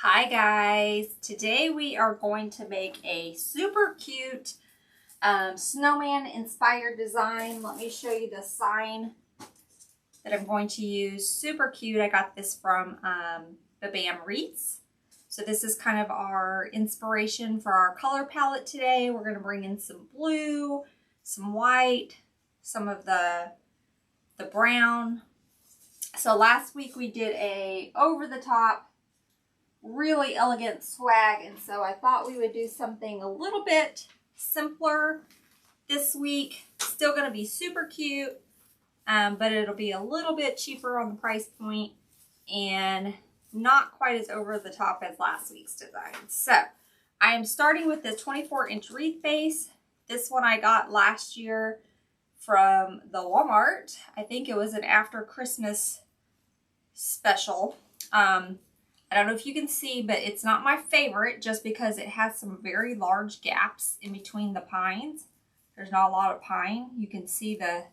Hi guys, today we are going to make a super cute snowman inspired design. Let me show you the sign that I'm going to use. Super cute. I got this from Bam Wreaths. So this is kind of our inspiration for our color palette today. We're going to bring in some blue, some white, some of the brown. So last week we did a over the top really elegant swag, and so I thought we would do something a little bit simpler this week. Still going to be super cute, but it'll be a little bit cheaper on the price point and not quite as over the top as last week's design. So I am starting with this 24-inch wreath base. This one I got last year from the Walmart. I think it was an after Christmas special. I don't know if you can see, but it's not my favorite just because it has some very large gaps in between the pines. There's not a lot of pine. You can see the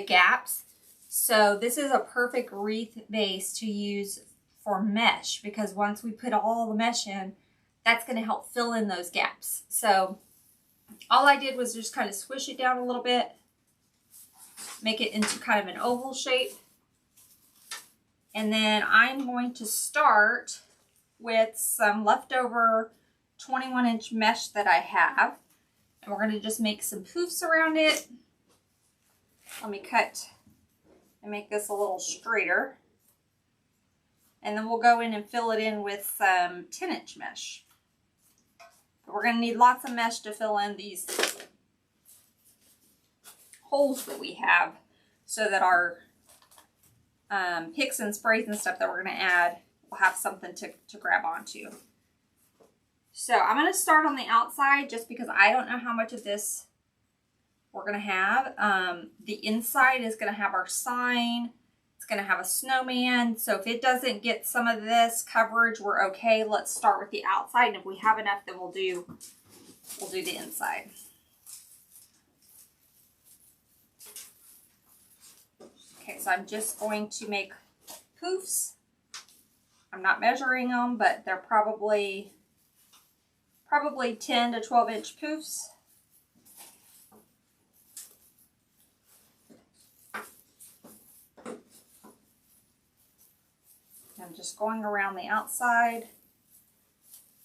gaps. So this is a perfect wreath base to use for mesh, because once we put all the mesh in, that's going to help fill in those gaps. So all I did was just kind of squish it down a little bit, make it into kind of an oval shape. And then I'm going to start with some leftover 21-inch mesh that I have. And we're going to just make some poofs around it. Let me cut and make this a little straighter. And then we'll go in and fill it in with some 10-inch mesh. But we're going to need lots of mesh to fill in these holes that we have so that our picks and sprays and stuff that we're going to add will have something to grab onto. So I'm going to start on the outside just because I don't know how much of this we're going to have. The inside is going to have our sign. It's going to have a snowman. So if it doesn't get some of this coverage, we're okay. Let's start with the outside, and if we have enough, then we'll do the inside. Okay, so I'm just going to make poofs. I'm not measuring them, but they're probably 10 to 12-inch poofs. I'm just going around the outside.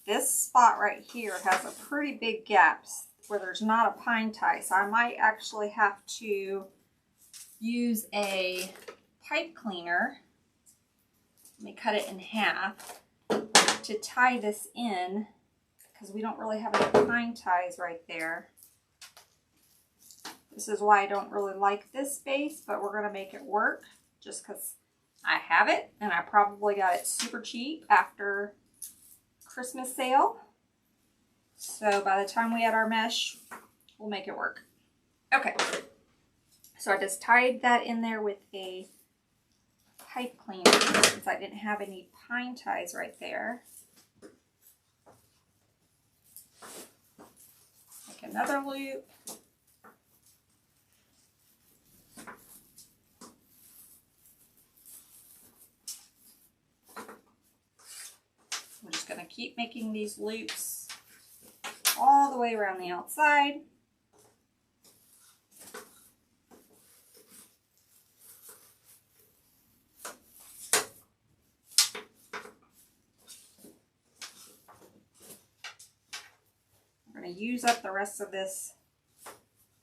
This spot right here has a pretty big gap where there's not a pine tie, so I might actually have to use a pipe cleaner. Let me cut it in half to tie this in, because we don't really have any pine ties right there. This is why I don't really like this base, but we're going to make it work just because I have it, and I probably got it super cheap after Christmas sale. So by the time we add our mesh, we'll make it work. Okay. So I just tied that in there with a pipe cleaner since I didn't have any pine ties right there. Make another loop. We're just going to keep making these loops all the way around the outside. Use up the rest of this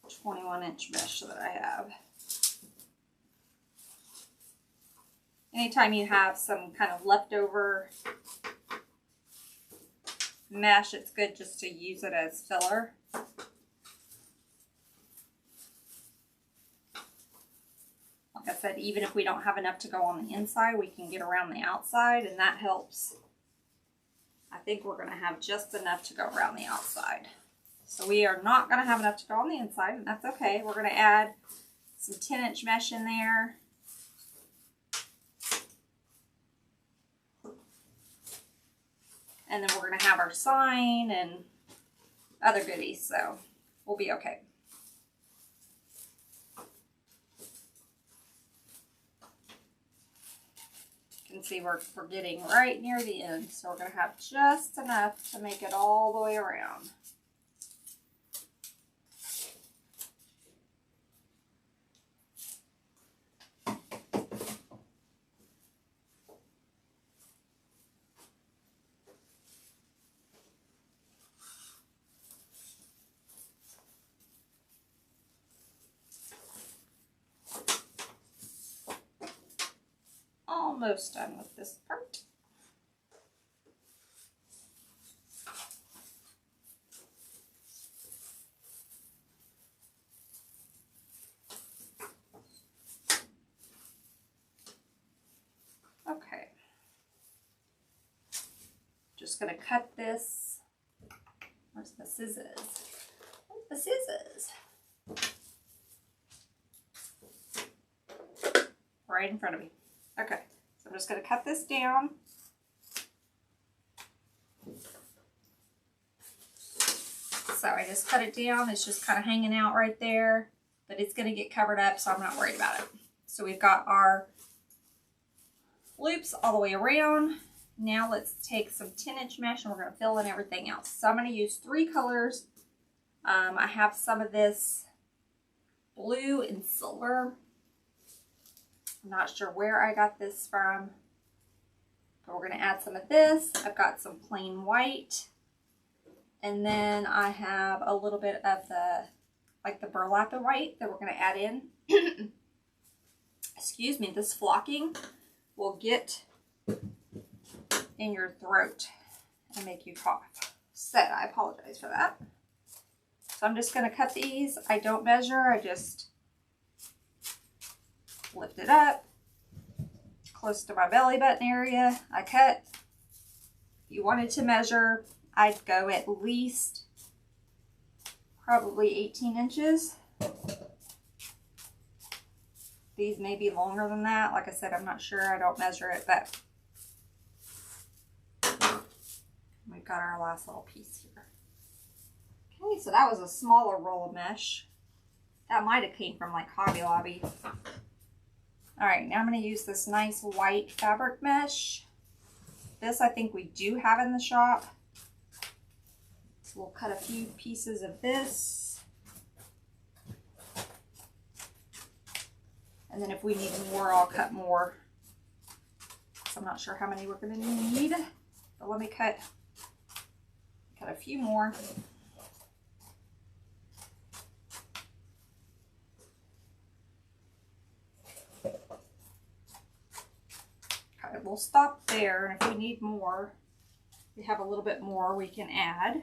21-inch mesh that I have. Anytime you have some kind of leftover mesh, it's good just to use it as filler. Like I said, even if we don't have enough to go on the inside, we can get around the outside, and that helps. I think we're going to have just enough to go around the outside. So we are not going to have enough to go on the inside, and that's okay. We're going to add some 10-inch mesh in there. And then we're going to have our sign and other goodies, so we'll be okay. can see we're getting right near the end, so we're going to have just enough to make it all the way around. Almost done with this part. Okay. Just gonna cut this. Where's the scissors? Where's the scissors? Right in front of me. Okay. So I'm just going to cut this down. So I just cut it down. It's just kind of hanging out right there, but it's going to get covered up, so I'm not worried about it. So we've got our loops all the way around. Now let's take some 10-inch mesh and we're going to fill in everything else. So I'm going to use 3 colors. I have some of this blue and silver. I'm not sure where I got this from, but we're going to add some of this. I've got some plain white, and then I have a little bit of the burlap white that we're going to add in. Excuse me, this flocking will get in your throat and make you cough. So I apologize for that. So I'm just going to cut these. I don't measure, I just lift it up close to my belly button area. I cut. If you wanted to measure, I'd go at least probably 18 inches. These may be longer than that. Like I said, I'm not sure. I don't measure it, but we've got our last little piece here. Okay, so that was a smaller roll of mesh. That might have came from like Hobby Lobby. All right, now I'm going to use this nice white fabric mesh. This I think we do have in the shop. So we'll cut a few pieces of this. And then if we need more, I'll cut more. So I'm not sure how many we're going to need, but let me cut a few more. We'll stop there, and if we need more, we have a little bit more we can add.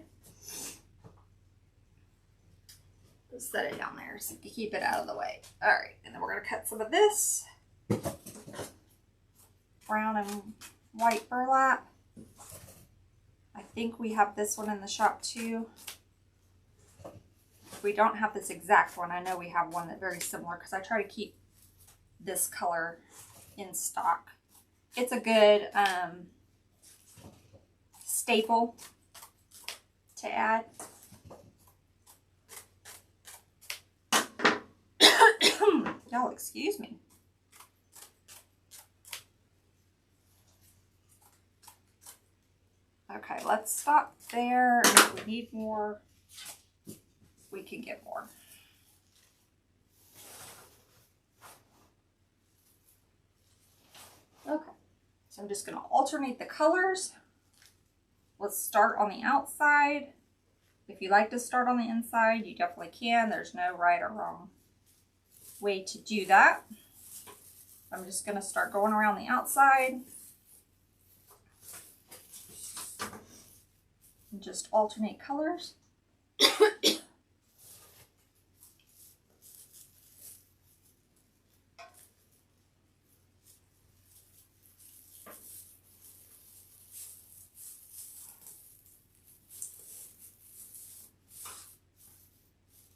Let's set it down there so you can keep it out of the way. All right, and then we're going to cut some of this brown and white burlap. I think we have this one in the shop too. If we don't have this exact one, I know we have one that's very similar because I try to keep this color in stock. It's a good staple to add. Y'all excuse me. Okay, let's stop there. And if we need more, we can get more. Okay. So I'm just going to alternate the colors. Let's start on the outside. If you like to start on the inside, you definitely can. There's no right or wrong way to do that. I'm just going to start going around the outside. And just alternate colors.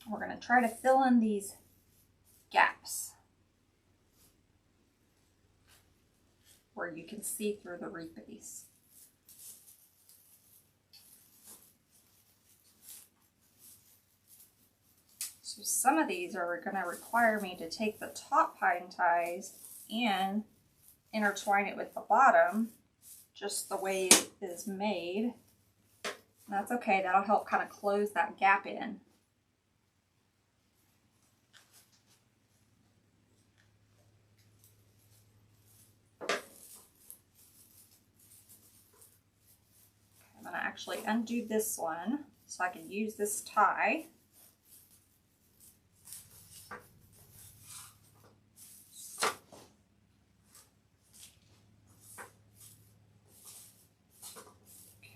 We're going to try to fill in these gaps where you can see through the wreath base. So some of these are going to require me to take the top pine ties and intertwine it with the bottom just the way it is made. That's okay, that'll help kind of close that gap in. I'm going to actually undo this one so I can use this tie.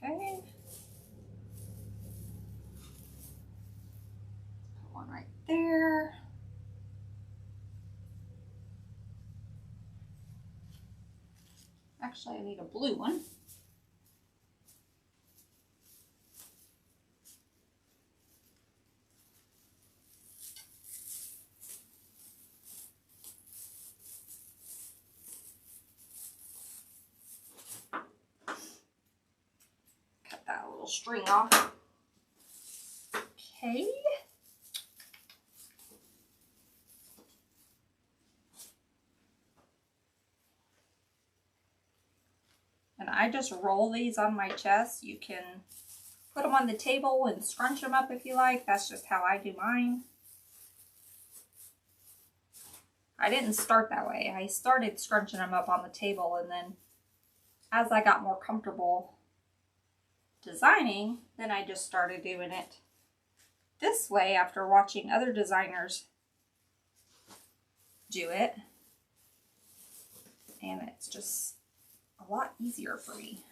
Okay. Put one right there. Actually, I need a blue one. Cut that little string off. Okay. And I just roll these on my chest. You can put them on the table and scrunch them up if you like. That's just how I do mine. I didn't start that way. I started scrunching them up on the table, and then as I got more comfortable designing, then I just started doing it this way after watching other designers do it. And it's just a lot easier for me.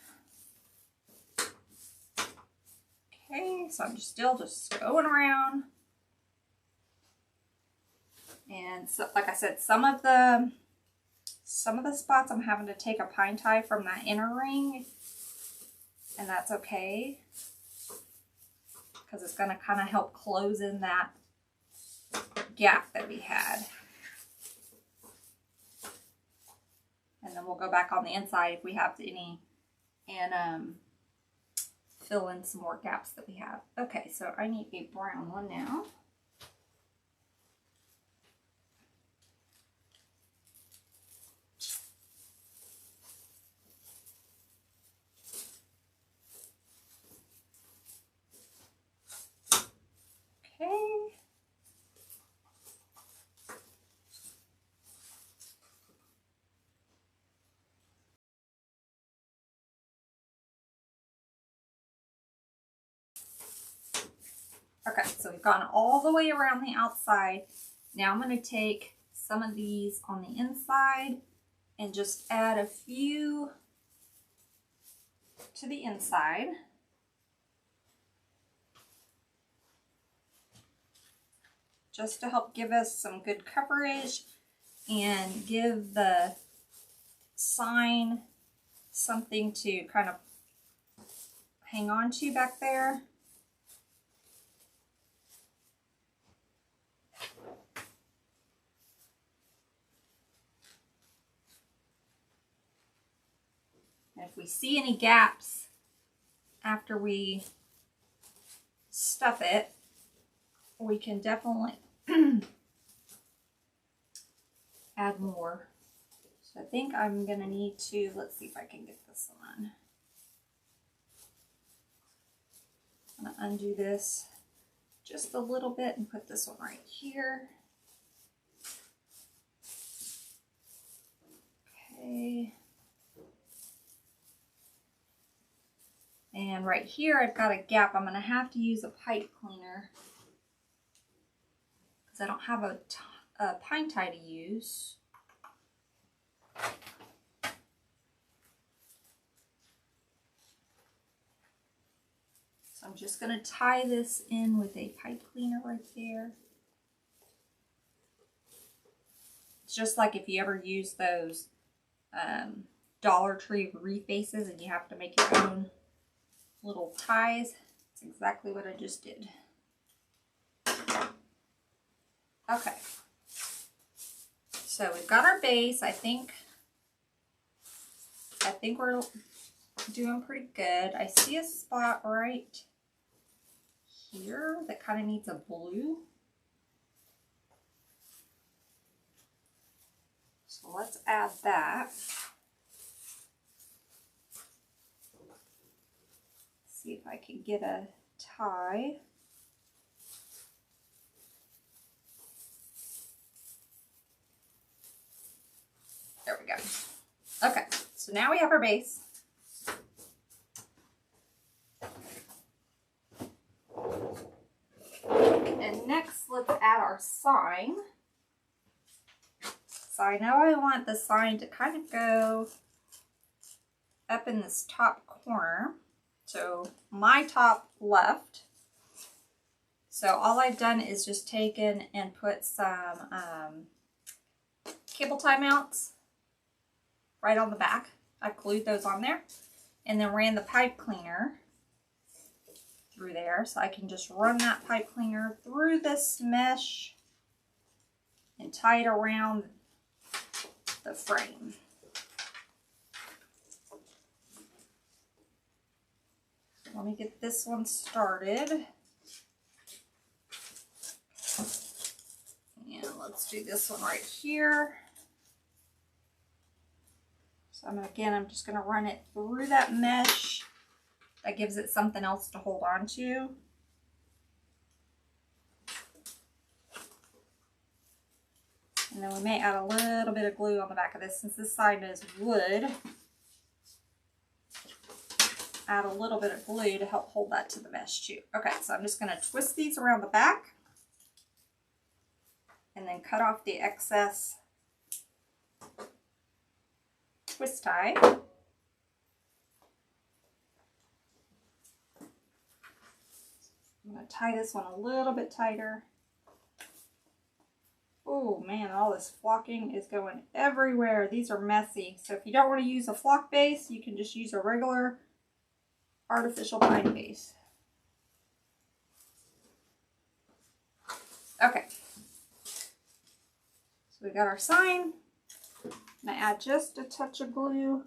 Okay, so I'm still just going around. And so, like I said, some of the spots I'm having to take a pine tie from that inner ring, and that's okay, because it's going to kind of help close in that gap that we had. And then we'll go back on the inside if we have any, and fill in some more gaps that we have. Okay, so I need a brown one now. Okay. Okay, so we've gone all the way around the outside. Now I'm going to take some of these on the inside and just add a few to the inside. Just to help give us some good coverage and give the sign something to kind of hang on to back there. And if we see any gaps after we stuff it, we can definitely add more. So I think I'm going to need to, let's see if I can get this on. I'm going to undo this just a little bit and put this one right here. Okay. And right here I've got a gap. I'm going to have to use a pipe cleaner because I don't have a pine tie to use. So I'm just going to tie this in with a pipe cleaner right there. It's just like if you ever use those Dollar Tree wreath bases and you have to make your own little ties. That's exactly what I just did. Okay. So we've got our base. I think we're doing pretty good. I see a spot right here that kind of needs a blue. So let's add that. see if I can get a tie. There we go. Okay, so now we have our base. And next, let's add our sign. So I know I want the sign to kind of go up in this top corner. So my top left. So all I've done is just taken and put some cable tie mounts right on the back. I glued those on there and then ran the pipe cleaner through there. So I can just run that pipe cleaner through this mesh and tie it around the frame. Let me get this one started. And let's do this one right here. So I'm just gonna run it through that mesh. That gives it something else to hold on to. And then we may add a little bit of glue on the back of this since this side is wood. Add a little bit of glue to help hold that to the mesh too. Okay, so I'm just going to twist these around the back and then cut off the excess twist tie. I'm going to tie this one a little bit tighter. Oh man, all this flocking is going everywhere. These are messy. So if you don't want to use a flock base, you can just use a regular artificial pine base. Okay. So we got our sign. I'm going to add just a touch of glue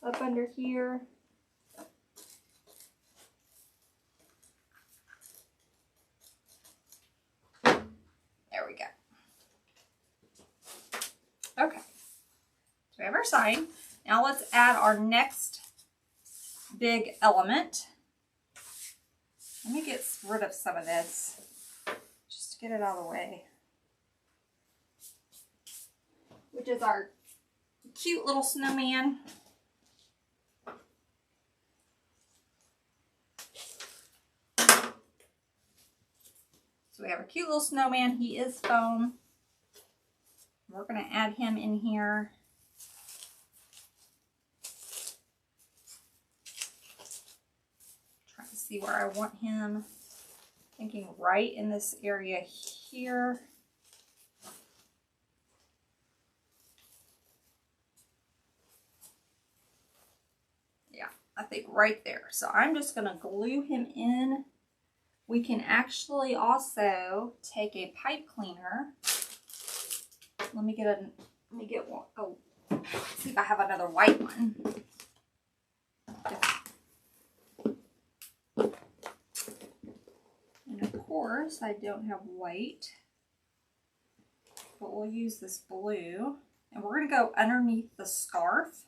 up under here. There we go. Okay. So we have our sign. Now let's add our next big element. Let me get rid of some of this just to get it out of the way. Which is our cute little snowman. So we have a cute little snowman. He is foam. We're going to add him in here. Trying to see where I want him. Thinking right in this area here. Yeah, I think right there. So I'm just going to glue him in. We can actually also take a pipe cleaner. Let me get one. Oh, see if I have another white one. And of course, I don't have white, but we'll use this blue. And we're going to go underneath the scarf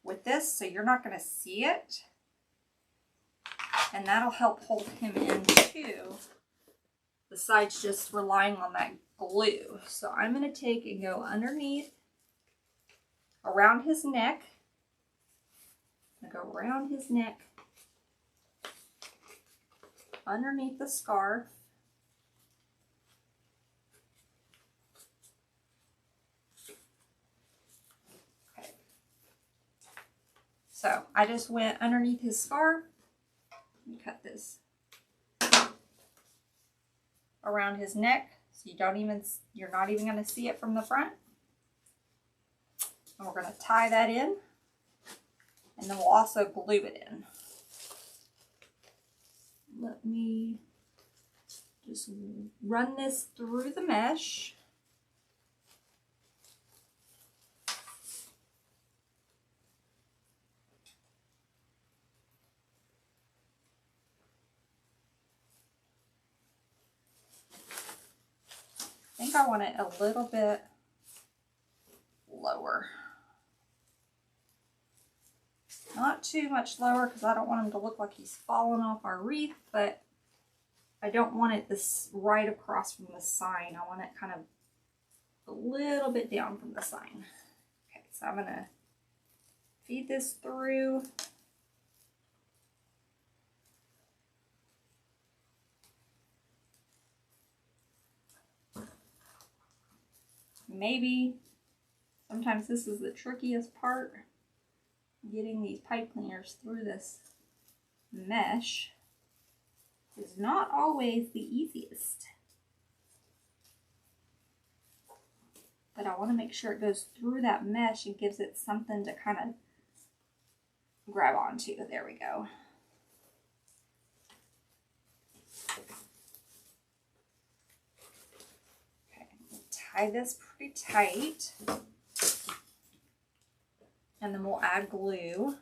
with this, so you're not going to see it. And that'll help hold him in too, besides just relying on that glue. So I'm going to take and go underneath, around his neck. I'm going to go around his neck, underneath the scarf. Okay. So I just went underneath his scarf. Cut this around his neck so you're not even going to see it from the front. And we're going to tie that in, and then we'll also glue it in. Let me just run this through the mesh. I think I want it a little bit lower. Not too much lower because I don't want him to look like he's falling off our wreath, but I don't want it this right across from the sign. I want it kind of a little bit down from the sign. Okay, so I'm gonna feed this through. Maybe sometimes this is the trickiest part, getting these pipe cleaners through this mesh is not always the easiest. But I want to make sure it goes through that mesh and gives it something to kind of grab onto. There we go. Okay, tie this pretty tight. And then we'll add glue.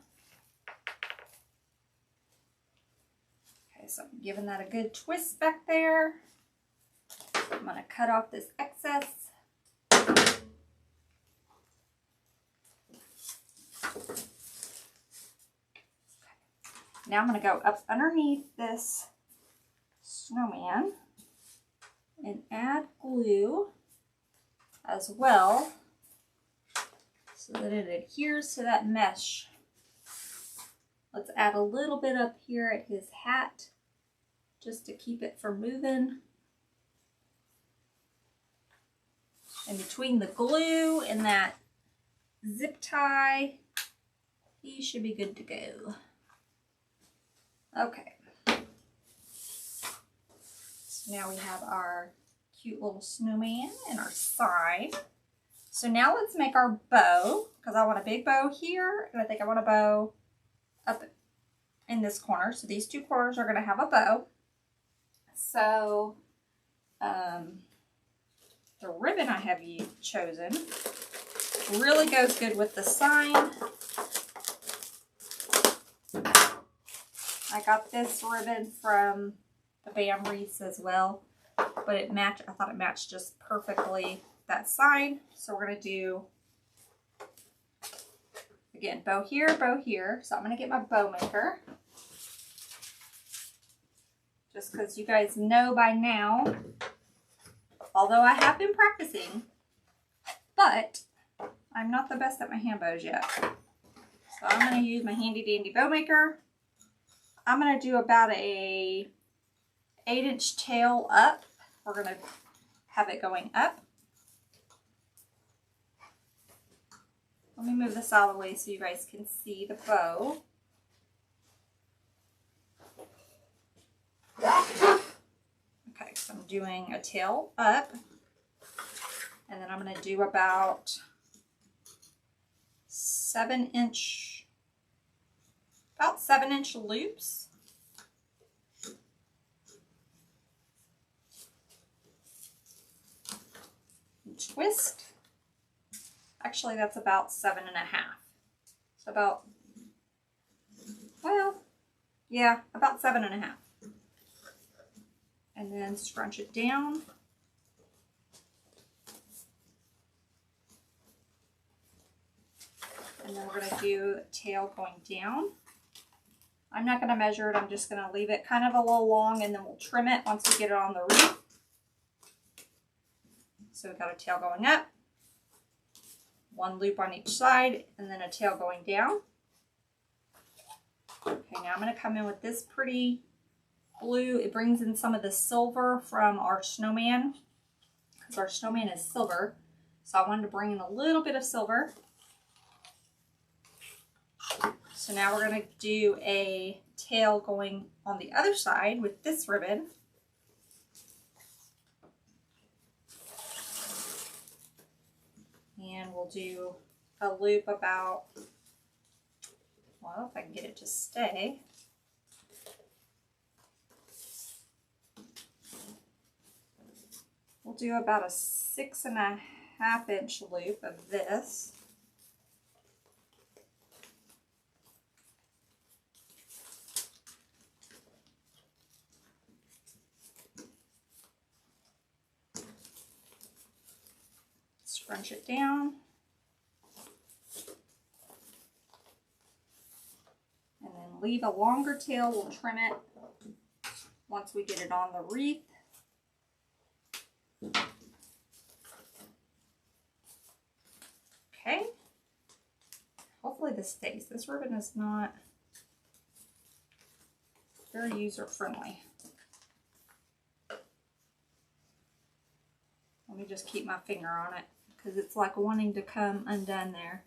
Okay, so I'm giving that a good twist back there. I'm going to cut off this excess. Now I'm going to go up underneath this snowman and add glue as well so that it adheres to that mesh. Let's add a little bit up here at his hat just to keep it from moving. And between the glue and that zip tie, he should be good to go. Okay. So now we have our cute little snowman and our sign. So now let's make our bow, because I want a big bow here, and I think I want a bow up in this corner. So these two corners are going to have a bow. So the ribbon I have chosen really goes good with the sign. I got this ribbon from the Bam Wreaths as well, but I thought it matched just perfectly that sign. So we're going to do, again, bow here, bow here. So I'm going to get my bow maker. Just because you guys know by now, although I have been practicing, but I'm not the best at my hand bows yet. So I'm going to use my handy dandy bow maker. I'm going to do about a 8-inch tail up. We're going to have it going up. Let me move this out of the way so you guys can see the bow. Okay, so I'm doing a tail up, and then I'm going to do about 7-inch loops. Twist. Actually, that's about 7.5. So about, well, yeah, about 7.5. And then scrunch it down. And then we're going to do a tail going down. I'm not going to measure it. I'm just going to leave it kind of a little long, and then we'll trim it once we get it on the wreath. So we've got a tail going up, one loop on each side, and then a tail going down. Okay, now I'm going to come in with this pretty blue. It brings in some of the silver from our snowman, because our snowman is silver. So I wanted to bring in a little bit of silver. So now we're going to do a tail going on the other side with this ribbon. And we'll do a loop about, well, if I can get it to stay. We'll do about a 6.5-inch loop of this. Scrunch it down. I'll leave a longer tail. We'll trim it once we get it on the wreath. Okay. Hopefully this stays. This ribbon is not very user-friendly. Let me just keep my finger on it because it's like wanting to come undone there.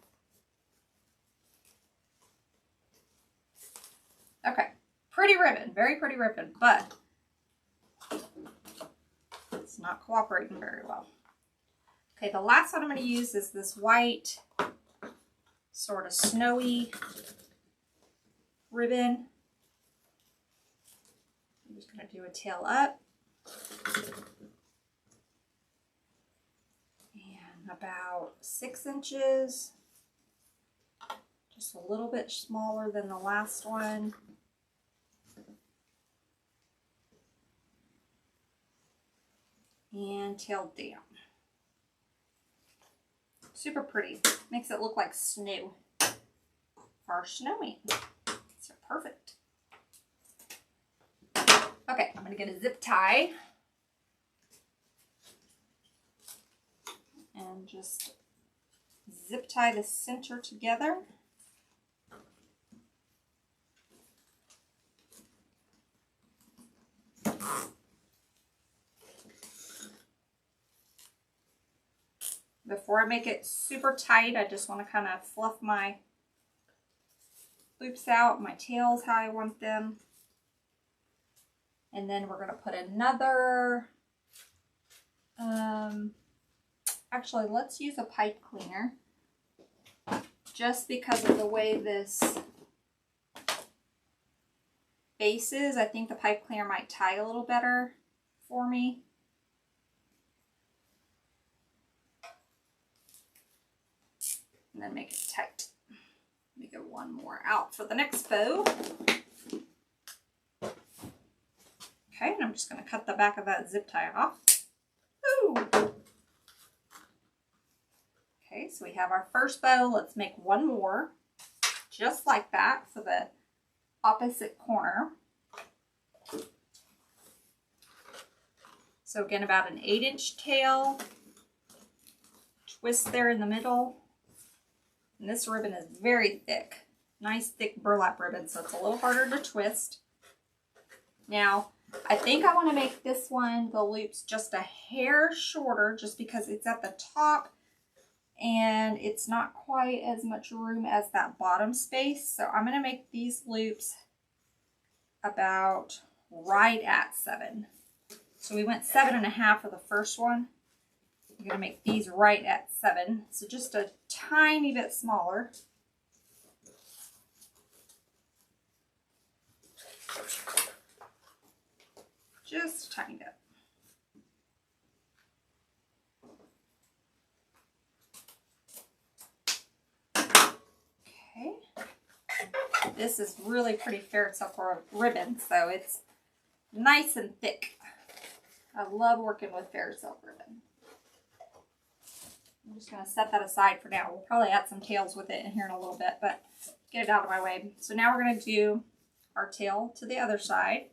Okay, pretty ribbon, very pretty ribbon, but it's not cooperating very well. Okay, the last one I'm going to use is this white, sort of snowy ribbon. I'm just going to do a tail up. And about 6 inches. Just a little bit smaller than the last one. And tailed down. Super pretty. Makes it look like snow for our snowman. So perfect. Okay, I'm going to get a zip tie. And just zip tie the center together. Before I make it super tight, I just want to kind of fluff my loops out, my tails how I want them. And then we're going to put another, actually let's use a pipe cleaner. Just because of the way this base is, I think the pipe cleaner might tie a little better for me. And then make it tight. Let me get one more out for the next bow. Okay, and I'm just going to cut the back of that zip tie off. Ooh. Okay, so we have our first bow. Let's make one more, just like that, for the opposite corner. So again, about an 8-inch tail. Twist there in the middle. And this ribbon is very thick. Nice thick burlap ribbon, so it's a little harder to twist. Now, I think I want to make this one, the loops, just a hair shorter, just because it's at the top and it's not quite as much room as that bottom space. So I'm going to make these loops about right at 7. So we went 7.5 for the first one. I'm going to make these right at 7. So just a tiny bit smaller. Just a tiny bit. Okay. This is really pretty fair silk ribbon, so it's nice and thick. I love working with fair silk ribbon. I'm just going to set that aside for now. We'll probably add some tails with it in here in a little bit, but get it out of my way. So now we're going to do our tail to the other side.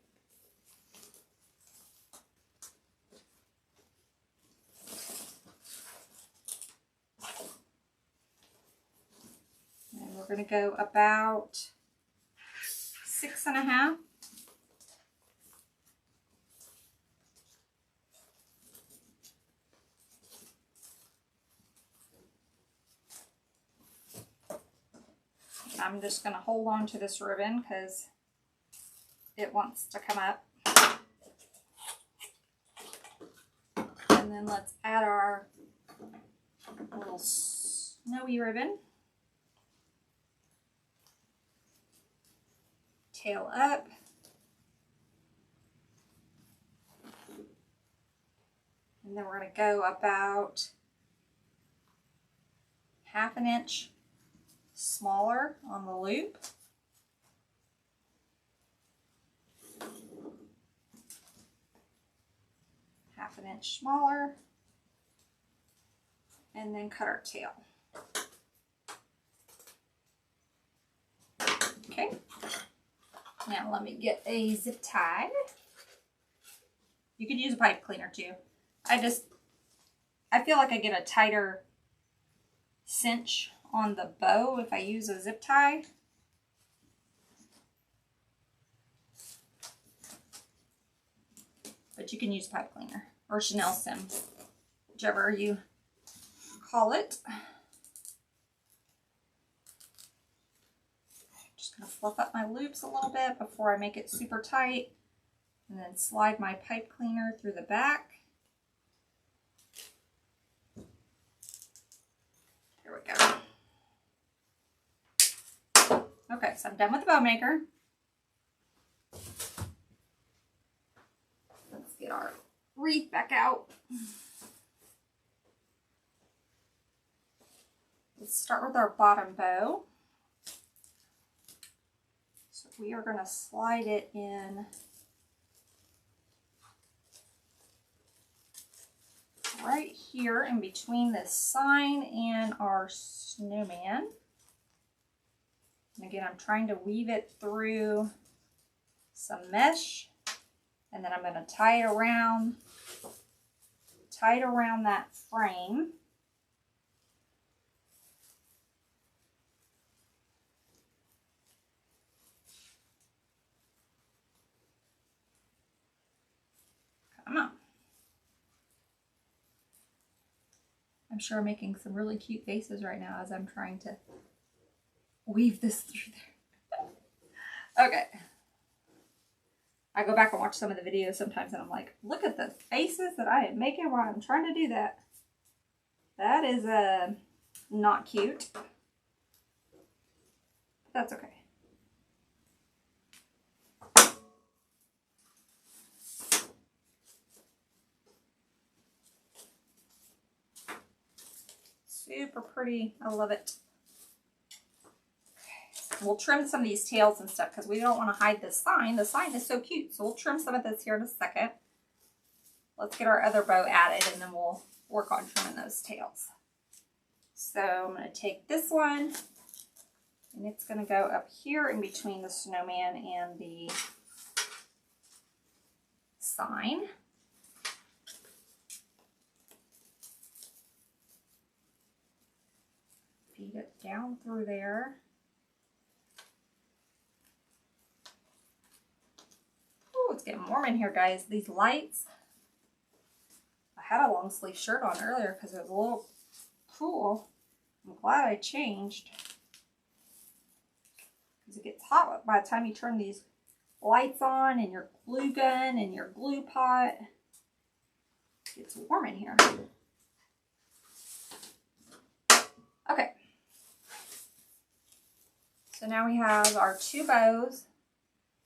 And we're going to go about 6.5. I'm just going to hold on to this ribbon because it wants to come up. And then let's add our little snowy ribbon. Tail up. And then we're going to go about 1/2 inch smaller on the loop. Half an inch smaller. And then cut our tail. Okay. Now let me get a zip tie. You could use a pipe cleaner too. I feel like I get a tighter cinch on the bow if I use a zip tie. But you can use pipe cleaner or Chanel Sim, whichever you call it. Just gonna fluff up my loops a little bit before I make it super tight, and then slide my pipe cleaner through the back. There we go. Okay, so I'm done with the bow maker. Let's get our wreath back out. Let's start with our bottom bow. So we are going to slide it in right here in between this sign and our snowman. And again, I'm trying to weave it through some mesh, and then I'm going to tie it around that frame. Come on. I'm sure I'm making some really cute faces right now as I'm trying to weave this through there. Okay. I go back and watch some of the videos sometimes and I'm like, look at the faces that I am making while I'm trying to do that. That is not cute. But that's okay. Super pretty. I love it. Okay. We'll trim some of these tails and stuff because we don't want to hide the sign. The sign is so cute. So we'll trim some of this here in a second. Let's get our other bow added and then we'll work on trimming those tails. So I'm going to take this one and it's going to go up here in between the snowman and the sign. Feed it down through there. Oh, it's getting warm in here, guys. These lights. I had a long sleeve shirt on earlier because it was a little cool. I'm glad I changed. Because it gets hot by the time you turn these lights on and your glue gun and your glue pot. It gets warm in here. Okay. So now we have our two bows.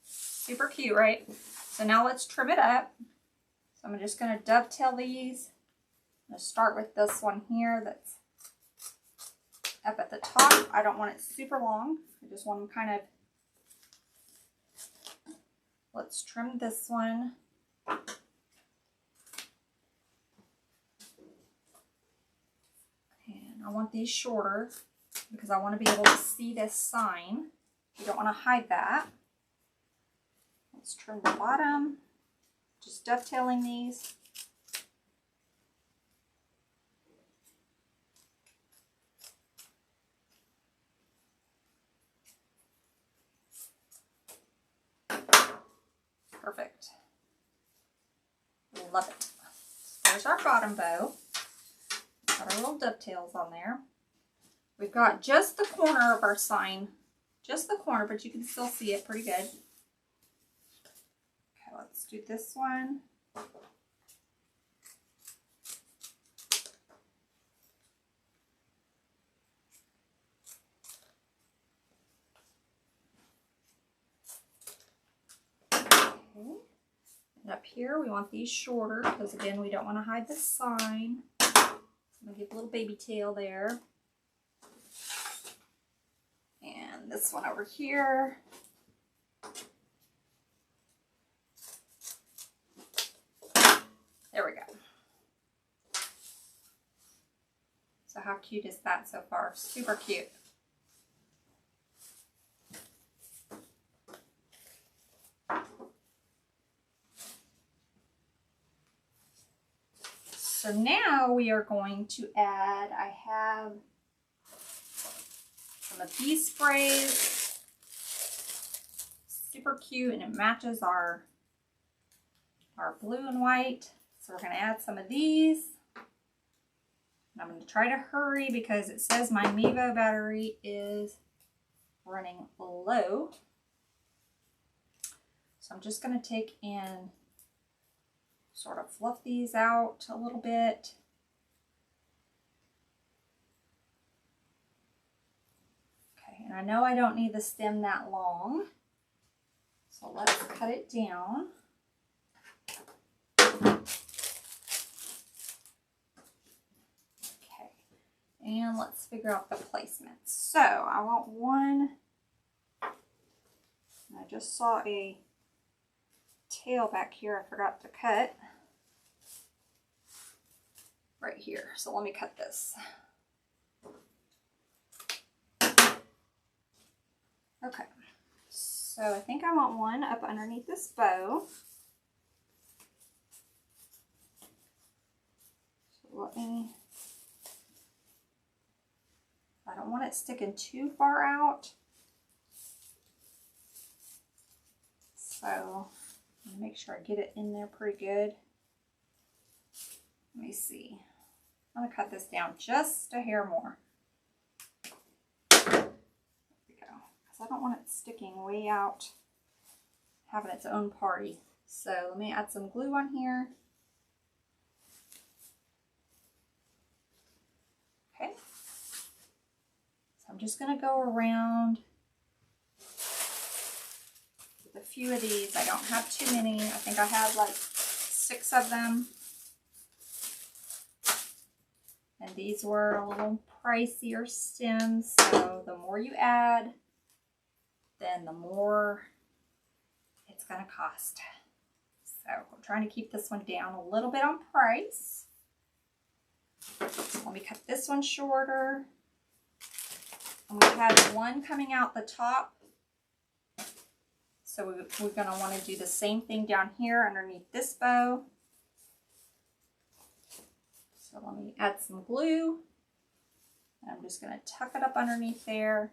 Super cute, right? So now let's trim it up. So I'm just going to dovetail these. I'm going to start with this one here that's up at the top. I don't want it super long. I just want them kind of... Let's trim this one. And I want these shorter because I want to be able to see this sign. You don't want to hide that. Let's trim the bottom. Just dovetailing these. Perfect. Love it. There's our bottom bow. Got our little dovetails on there. We've got just the corner of our sign. Just the corner, but you can still see it pretty good. Okay, let's do this one. And up here, we want these shorter because, again, we don't want to hide the sign. I'm going to give a little baby tail there. And this one over here. There we go. So how cute is that so far? Super cute. So now we are going to add, I have some of these sprays. Super cute, and it matches our blue and white. So we're going to add some of these. And I'm going to try to hurry because it says my Mevo battery is running low. So I'm just going to take and sort of fluff these out a little bit. Okay, and I know I don't need the stem that long. So let's cut it down. Okay, and let's figure out the placement. So I want one, I just saw a tail back here I forgot to cut. Right here, so let me cut this. Okay. So I think I want one up underneath this bow. So let me, I don't want it sticking too far out. So make sure I get it in there pretty good. Let me see. I'm gonna cut this down just a hair more. I don't want it sticking way out, having its own party. So let me add some glue on here. Okay. So I'm just going to go around with a few of these. I don't have too many. I think I have like 6 of them. And these were a little pricier stems. So the more you add, then the more it's going to cost. So we're trying to keep this one down a little bit on price. Let me cut this one shorter. And we have one coming out the top. So we're going to want to do the same thing down here underneath this bow. So let me add some glue. And I'm just going to tuck it up underneath there.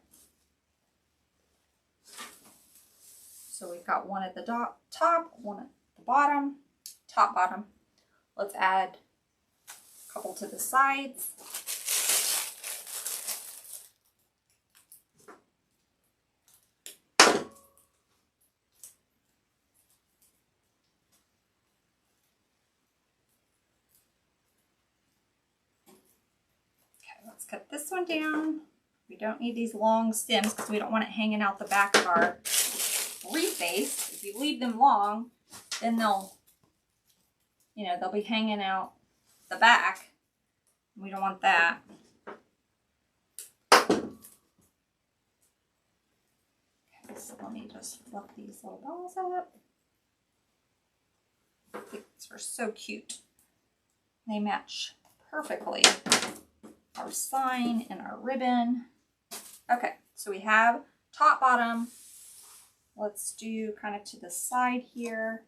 So we've got one at the top, one at the bottom, top, bottom. Let's add a couple to the sides. Okay, let's cut this one down. We don't need these long stems because we don't want it hanging out the back of our wreath base. If you leave them long, then they'll be hanging out the back. We don't want that. Okay, so let me just fluff these little balls up. These are so cute. They match perfectly our sign and our ribbon. Okay, so we have top, bottom. Let's do kind of to the side here.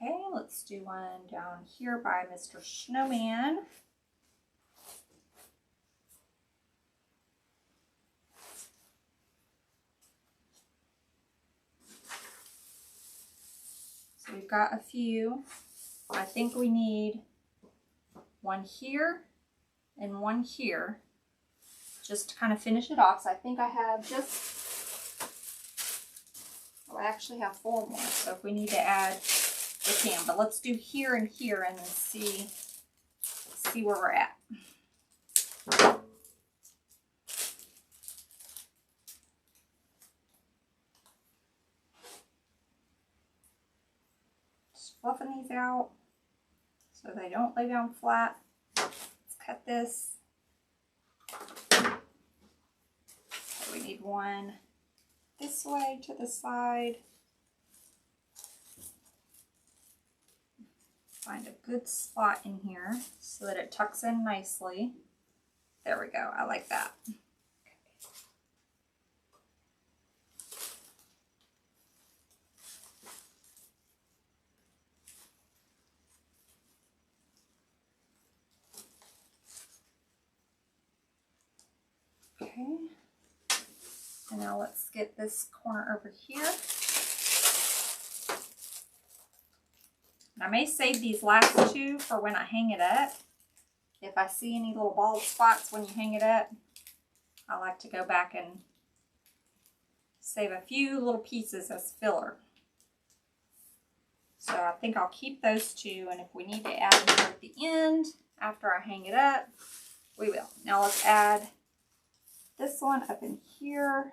Okay, let's do one down here by Mr. Snowman. So we've got a few. I think we need one here and one here just to kind of finish it off. So I think I have just, well, I actually have 4 more. So if we need to add, we can. But let's do here and here and then see where we're at. Fluffing these out so they don't lay down flat. Let's cut this. Okay, we need one this way to the side. Find a good spot in here so that it tucks in nicely. There we go. I like that. Okay. And now let's get this corner over here. And I may save these last two for when I hang it up. If I see any little bald spots when you hang it up, I like to go back and save a few little pieces as filler. So I think I'll keep those two, and if we need to add more at the end after I hang it up, we will. Now let's add this one up in here.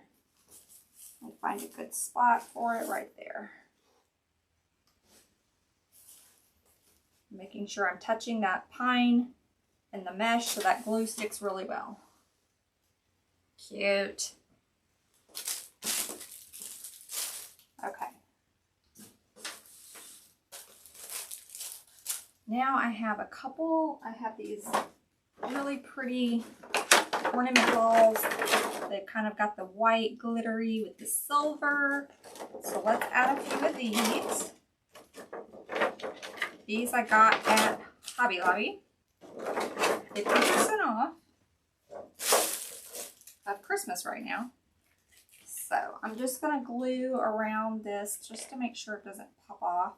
And find a good spot for it right there. Making sure I'm touching that pine and the mesh so that glue sticks really well. Cute. Okay. Now I have these really pretty ornament balls. They've kind of got the white glittery with the silver. So let's add a few of these. These I got at Hobby Lobby. 50% off of Christmas right now. So I'm just going to glue around this just to make sure it doesn't pop off.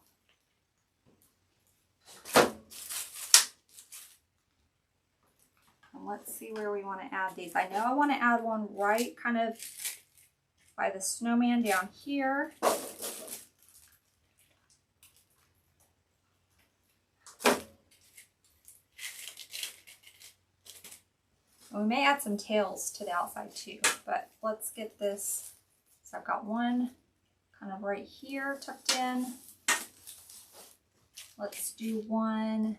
And let's see where we want to add these. I know I want to add one right kind of by the snowman down here. We may add some tails to the outside too, but let's get this. So I've got one kind of right here tucked in. Let's do one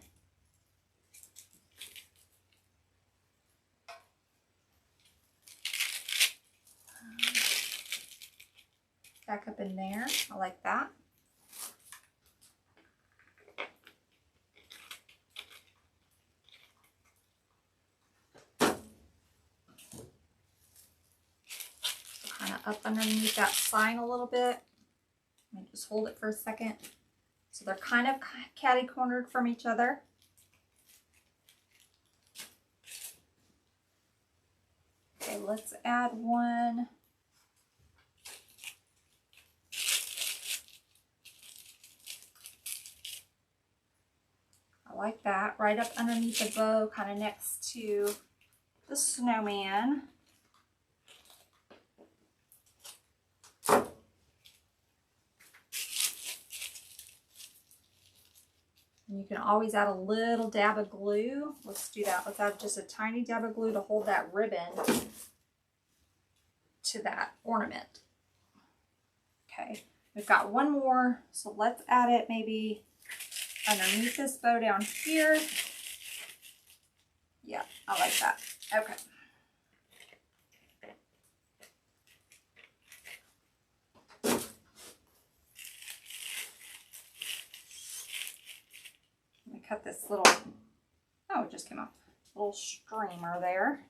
back up in there. I like that. Kind of up underneath that sign a little bit. Let me just hold it for a second. So they're kind of catty-cornered from each other. Okay, let's add one. I like that. Right up underneath the bow, kind of next to the snowman. And you can always add a little dab of glue. Let's do that. Let's add just a tiny dab of glue to hold that ribbon to that ornament. Okay, we've got one more, so let's add it maybe underneath this bow down here. Yeah, I like that. Okay. Cut this little, oh, it just came off, little streamer there.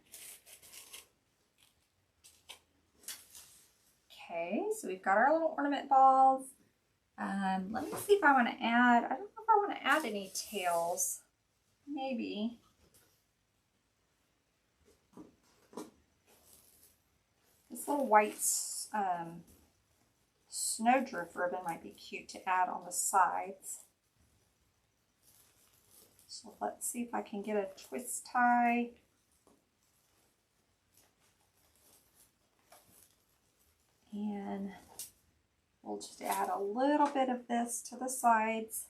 Okay, so we've got our little ornament balls. Let me see if I want to add, I don't know if I want to add any tails. Maybe. This little white snowdrift ribbon might be cute to add on the sides. So let's see if I can get a twist tie. And we'll just add a little bit of this to the sides.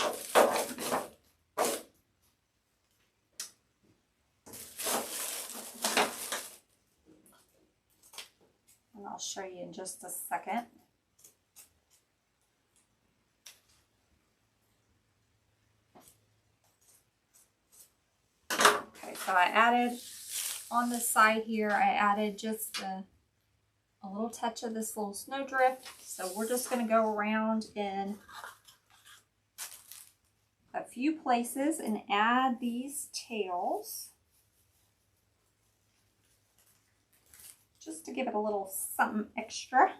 And I'll show you in just a second. So I added on the side here, I added just a little touch of this little snowdrift. So we're just going to go around in a few places and add these tails just to give it a little something extra.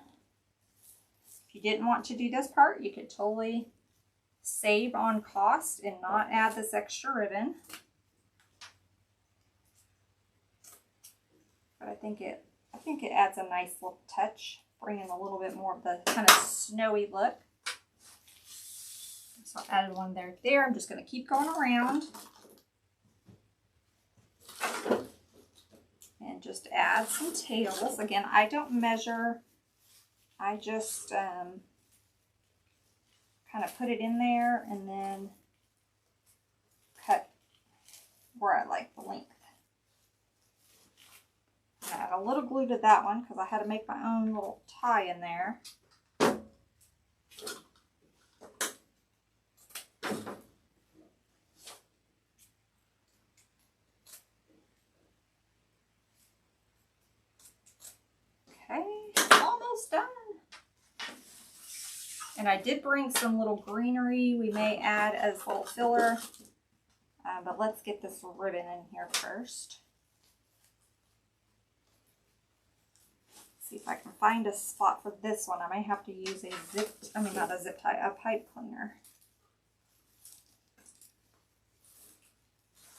If you didn't want to do this part, you could totally save on cost and not add this extra ribbon. But I think it adds a nice little touch, bringing a little bit more of the kind of snowy look. So I added one there. I'm just going to keep going around and just add some tails. Again, I don't measure. I just kind of put it in there and then cut where I like the length. I add a little glue to that one because I had to make my own little tie in there. Okay, almost done. And I did bring some little greenery we may add as a little filler, but let's get this ribbon in here first. See if I can find a spot for this one. I may have to use a pipe cleaner.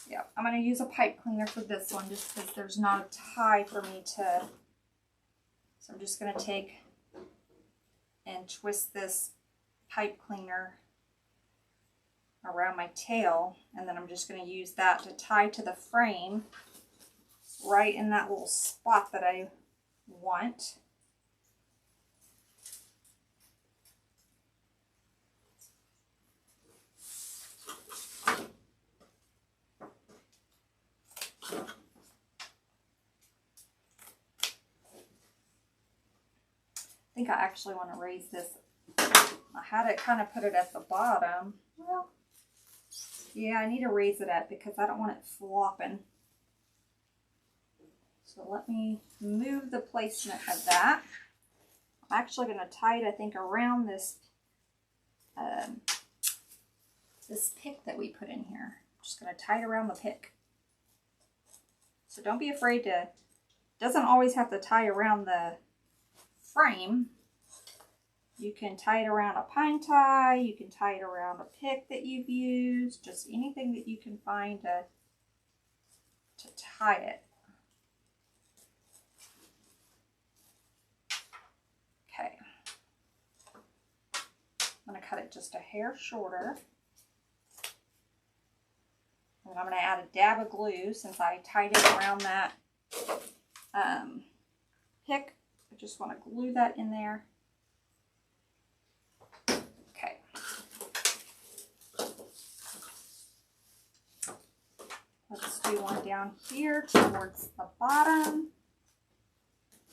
Yeah, I'm going to use a pipe cleaner for this one just because there's not a tie for me to. So I'm just going to take and twist this pipe cleaner around my tail, and then I'm just going to use that to tie to the frame right in that little spot that I want. I think I actually want to raise this. I had it kind of put it at the bottom. Well, yeah, I need to raise it up because I don't want it flopping. So let me move the placement of that. I'm actually going to tie it, I think, around this this pick that we put in here. I'm just going to tie it around the pick. So don't be afraid to, it doesn't always have to tie around the frame. You can tie it around a pine tie, you can tie it around a pick that you've used, just anything that you can find to tie it. Okay, I'm going to cut it just a hair shorter. And I'm going to add a dab of glue since I tied it around that pick. I just want to glue that in there. Okay. Let's do one down here towards the bottom.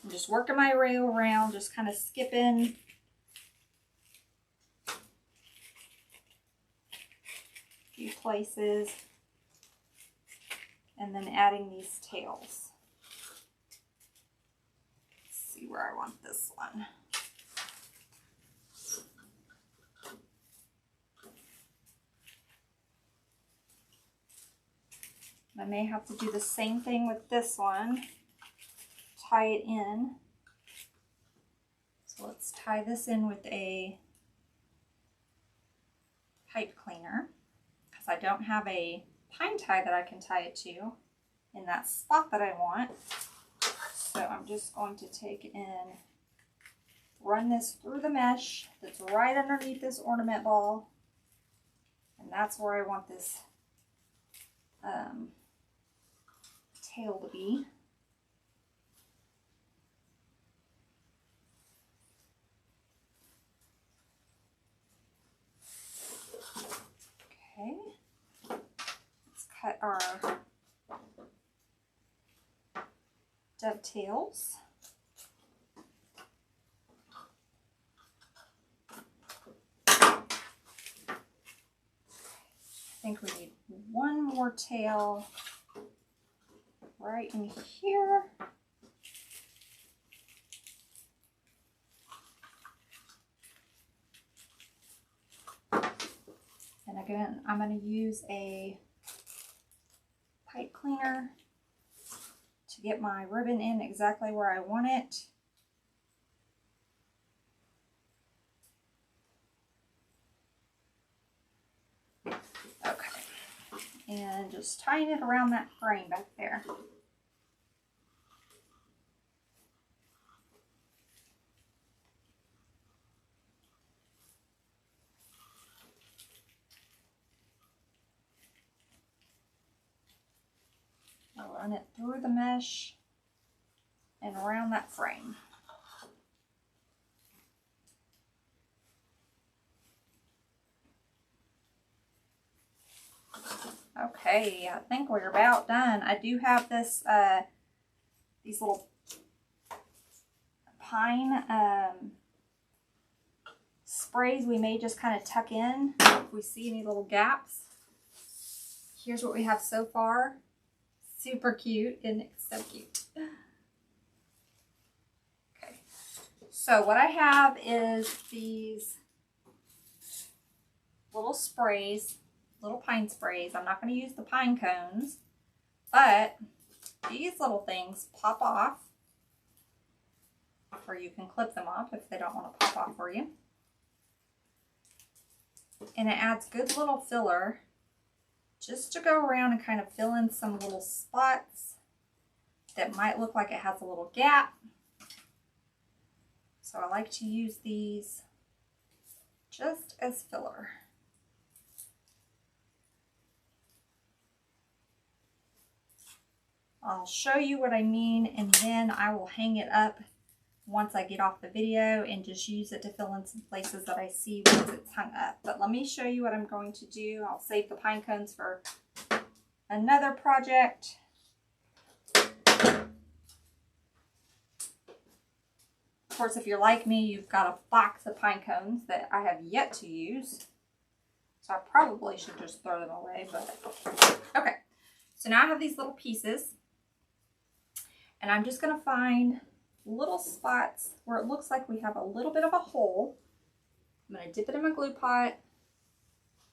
I'm just working my way around, just kind of skipping. A few places. And then adding these tails. Let's see where I want this one. I may have to do the same thing with this one. Tie it in. So let's tie this in with a pipe cleaner because I don't have a pine tie that I can tie it to in that spot that I want. So I'm just going to take and run this through the mesh that's right underneath this ornament ball, and that's where I want this tail to be. Okay. Cut our dovetails. I think we need one more tail right in here. And again, I'm going to use a pipe cleaner to get my ribbon in exactly where I want it. Okay, and just tying it around that frame back there. I'll run it through the mesh and around that frame. Okay, I think we're about done. I do have this, these little pine sprays we may just kind of tuck in if we see any little gaps. Here's what we have so far. Super cute, isn't it? So cute. Okay, so what I have is these little sprays, little pine sprays. I'm not going to use the pine cones, but these little things pop off, or you can clip them off if they don't want to pop off for you. And it adds good little filler just to go around and kind of fill in some little spots that might look like it has a little gap. So I like to use these just as filler. I'll show you what I mean, and then I will hang it up once I get off the video and just use it to fill in some places that I see once it's hung up. But let me show you what I'm going to do. I'll save the pine cones for another project. Of course, if you're like me, you've got a box of pine cones that I have yet to use. So I probably should just throw them away, but okay. So now I have these little pieces, and I'm just going to find little spots where it looks like we have a little bit of a hole. I'm going to dip it in my glue pot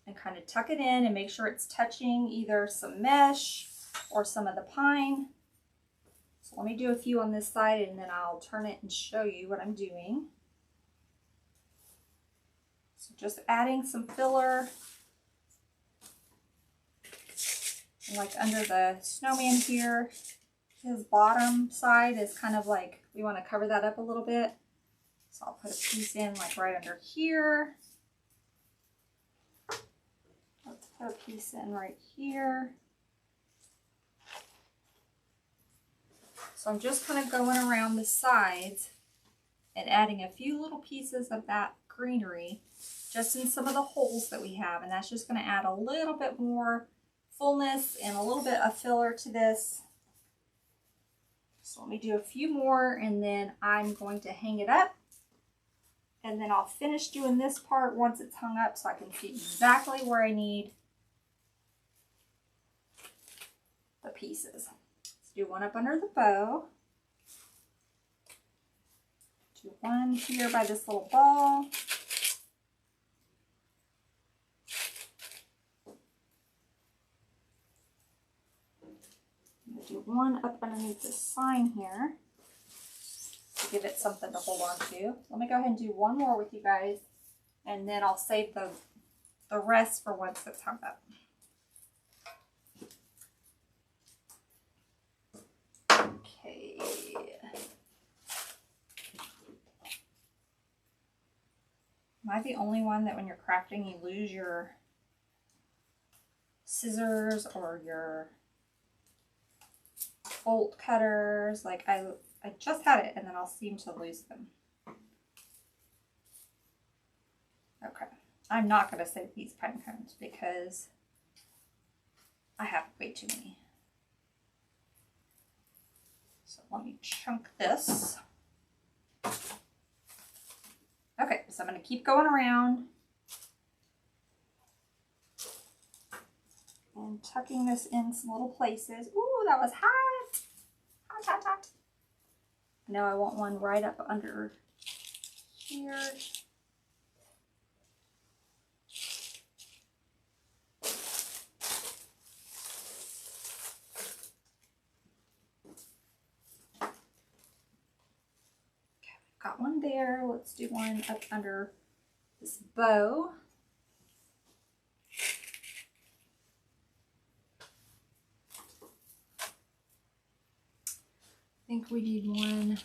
and kind of tuck it in and make sure it's touching either some mesh or some of the pine. So let me do a few on this side, and then I'll turn it and show you what I'm doing. So just adding some filler, like under the snowman here. His bottom side is kind of like, we want to cover that up a little bit. So I'll put a piece in like right under here. Let's put a piece in right here. So I'm just kind of going around the sides and adding a few little pieces of that greenery just in some of the holes that we have. And that's just going to add a little bit more fullness and a little bit of filler to this. So let me do a few more, and then I'm going to hang it up, and then I'll finish doing this part once it's hung up so I can see exactly where I need the pieces. Let's do one up under the bow. Do one here by this little ball. Do one up underneath the sign here to give it something to hold on to. Let me go ahead and do one more with you guys, and then I'll save the rest for once it's hung up. Okay. Am I the only one that when you're crafting you lose your scissors or your bolt cutters? Like I just had it and then I'll seem to lose them. Okay, I'm not going to save these pine cones because I have way too many. So let me chunk this. Okay, so I'm going to keep going around and tucking this in some little places. Ooh, that was hot. Hot, hot, hot. Now I want one right up under here. got one there. Let's do one up under this bow. I think we need one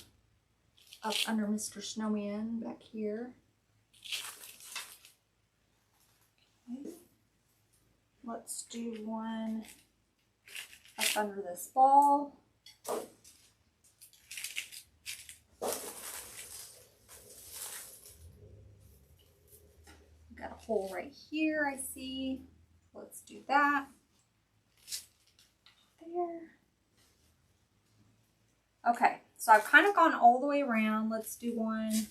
up under Mr. Snowman back here. Okay. Let's do one up under this ball. Got a hole right here, I see. Let's do that. There. Okay, so I've kind of gone all the way around. Let's do one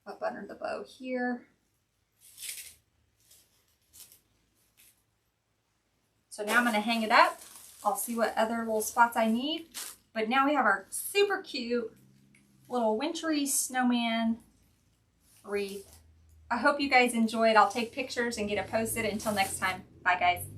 up under the bow here. So now I'm going to hang it up. I'll see what other little spots I need. But now we have our super cute little wintry snowman wreath. I hope you guys enjoyed. I'll take pictures and get it posted. Until next time, bye guys.